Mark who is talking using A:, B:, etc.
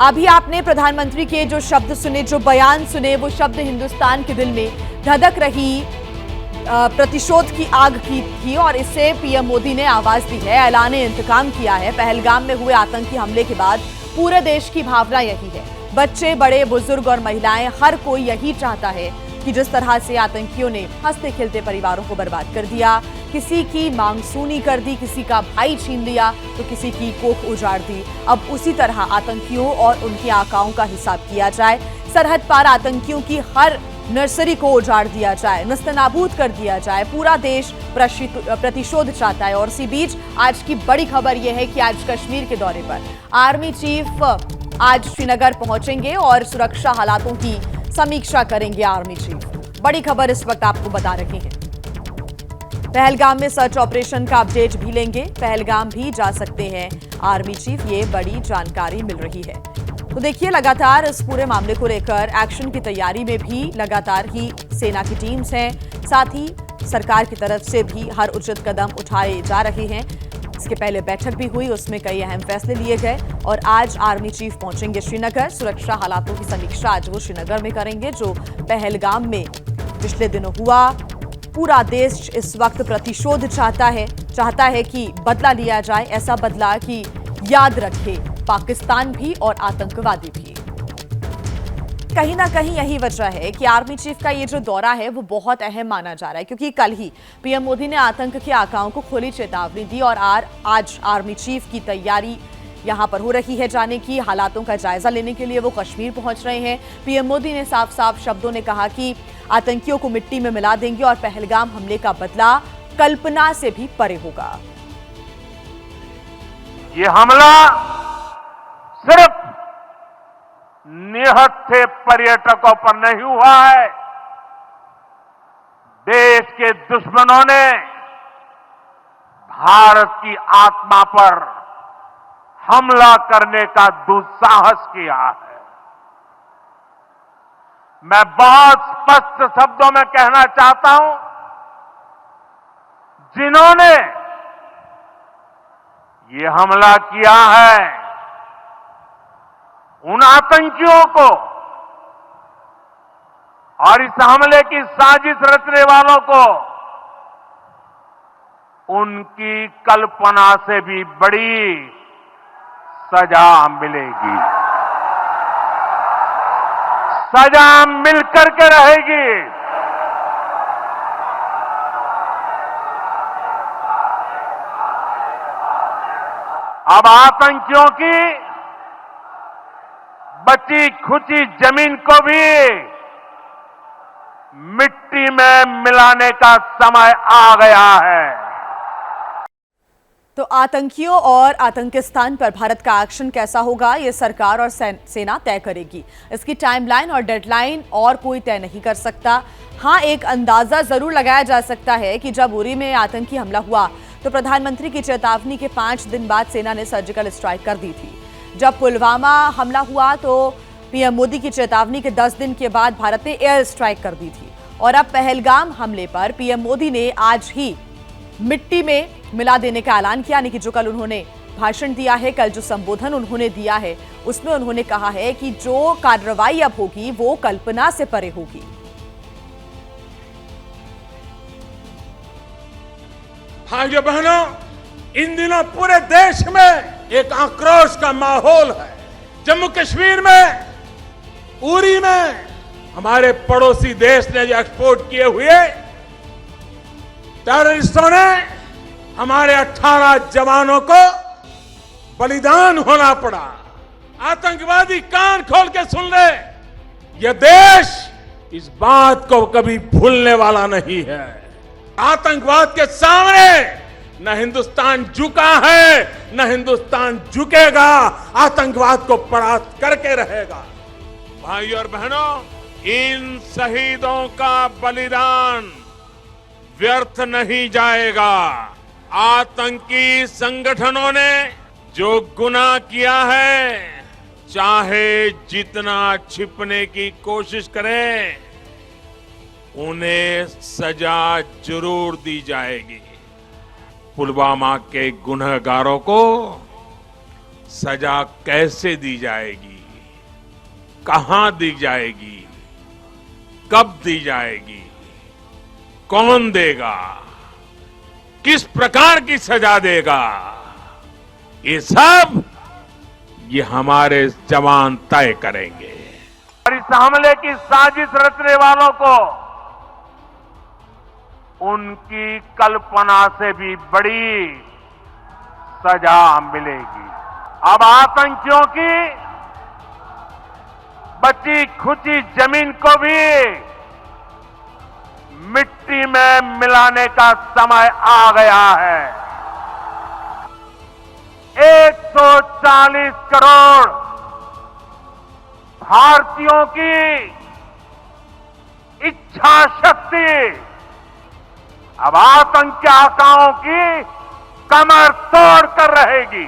A: अभी आपने प्रधानमंत्री के जो शब्द सुने, जो बयान सुने, वो शब्द हिंदुस्तान के दिल में धधक रही प्रतिशोध की आग की थी और इससे पीएम मोदी ने आवाज दी है, ऐलाने इंतकाम किया है। पहलगाम में हुए आतंकी हमले के बाद पूरे देश की भावना यही है। बच्चे, बड़े, बुजुर्ग और महिलाएं, हर कोई यही चाहता है कि जिस तरह से आतंकियों ने हंसते खेलते परिवारों को बर्बाद कर दिया, किसी की मांग सूनी कर दी, किसी का भाई छीन लिया तो किसी की कोख उजाड़ दी, अब उसी तरह आतंकियों और उनके आकाओं का हिसाब किया जाए। सरहद पार आतंकियों की हर नर्सरी को उजाड़ दिया जाए, नस्तनाबूद कर दिया जाए। पूरा देश प्रतिशोध चाहता है। और इसी बीच आज की बड़ी खबर यह है कि आज कश्मीर के दौरे पर आर्मी चीफ आज श्रीनगर पहुंचेंगे और सुरक्षा हालातों की समीक्षा करेंगे आर्मी चीफ। बड़ी खबर इस वक्त आपको बता रहे हैं। पहलगाम में सर्च ऑपरेशन का अपडेट भी लेंगे। पहलगाम भी जा सकते हैं आर्मी चीफ, ये बड़ी जानकारी मिल रही है। तो देखिए, लगातार इस पूरे मामले को लेकर एक्शन की तैयारी में भी लगातार ही सेना की टीम्स हैं, साथ ही सरकार की तरफ से भी हर उचित कदम उठाए जा रहे हैं। इसके पहले बैठक भी हुई, उसमें कई अहम फैसले लिए गए और आज आर्मी चीफ पहुंचेंगे श्रीनगर। सुरक्षा हालातों की समीक्षा आज वो श्रीनगर में करेंगे जो पहलगाम में पिछले दिनों हुआ। पूरा देश इस वक्त प्रतिशोध चाहता है कि बदला लिया जाए, ऐसा बदला कि याद रखे पाकिस्तान भी और आतंकवादी भी। कहीं ना कहीं यही वजह है कि आर्मी चीफ का ये जो दौरा है वो बहुत अहम माना जा रहा है, क्योंकि कल ही पीएम मोदी ने आतंक के आकाओं को खुली चेतावनी दी और आज आर्मी चीफ की तैयारी यहां पर हो रही है। जाने की हालातों का जायजा लेने के लिए वो कश्मीर पहुंच रहे हैं। पीएम मोदी ने साफ साफ शब्दों ने कहा कि आतंकियों को मिट्टी में मिला देंगे और पहलगाम हमले का बदला कल्पना से भी परे होगा।
B: ये हमला सिर्फ निहत्थे पर्यटकों पर नहीं हुआ है, देश के दुश्मनों ने भारत की आत्मा पर हमला करने का दुस्साहस किया है। मैं बहुत स्पष्ट शब्दों में कहना चाहता हूं, जिन्होंने ये हमला किया है उन आतंकियों को और इस हमले की साजिश रचने वालों को उनकी कल्पना से भी बड़ी सजा मिलेगी, सजा मिलकर के रहेगी। अब आतंकियों की बची खुची जमीन को भी मिट्टी में मिलाने का समय आ गया है।
A: तो आतंकियों और आतंकिस्तान पर भारत का एक्शन कैसा होगा, ये सरकार और सेना तय करेगी। इसकी टाइमलाइन और डेडलाइन और कोई तय नहीं कर सकता। हाँ, एक अंदाजा जरूर लगाया जा सकता है कि जब उरी में आतंकी हमला हुआ तो प्रधानमंत्री की चेतावनी के 5 दिन बाद सेना ने सर्जिकल स्ट्राइक कर दी थी। जब पुलवामा हमला हुआ तो पीएम मोदी की चेतावनी के 10 दिन के बाद भारत ने एयर स्ट्राइक कर दी थी। और अब पहलगाम हमले पर पीएम मोदी ने आज ही मिट्टी में मिला देने का ऐलान किया, यानी कि जो कल उन्होंने भाषण दिया है, कल जो संबोधन उन्होंने दिया है, उसमें उन्होंने कहा है कि जो कार्रवाई अब होगी वो कल्पना से परे होगी।
C: भाइयों बहनों, इन दिनों पूरे देश में एक आक्रोश का माहौल है। जम्मू कश्मीर में, उरी में हमारे पड़ोसी देश ने जो एक्सपोर्ट किए हुए टेररिस्टों ने हमारे 18 जवानों को बलिदान होना पड़ा। आतंकवादी कान खोल के सुन ले, यह देश इस बात को कभी भूलने वाला नहीं है। आतंकवाद के सामने न हिंदुस्तान झुका है, न हिंदुस्तान झुकेगा। आतंकवाद को परास्त करके रहेगा। भाइयों और बहनों, इन शहीदों का बलिदान व्यर्थ नहीं जाएगा। आतंकी संगठनों ने जो गुनाह किया है, चाहे जितना छिपने की कोशिश करें, उन्हें सजा जरूर दी जाएगी। पुलवामा के गुनहगारों को सजा कैसे दी जाएगी, कहां दी जाएगी, कब दी जाएगी, कौन देगा, किस प्रकार की सजा देगा, ये सब ये हमारे जवान तय करेंगे।
B: और इस हमले की साजिश रचने वालों को उनकी कल्पना से भी बड़ी सजा मिलेगी। अब आतंकियों की बची खुची जमीन को भी मिट्टी में मिलाने का समय आ गया है। 140 करोड़ भारतीयों की इच्छा शक्ति अब आतंकी आकाओं की कमर तोड़ कर रहेगी।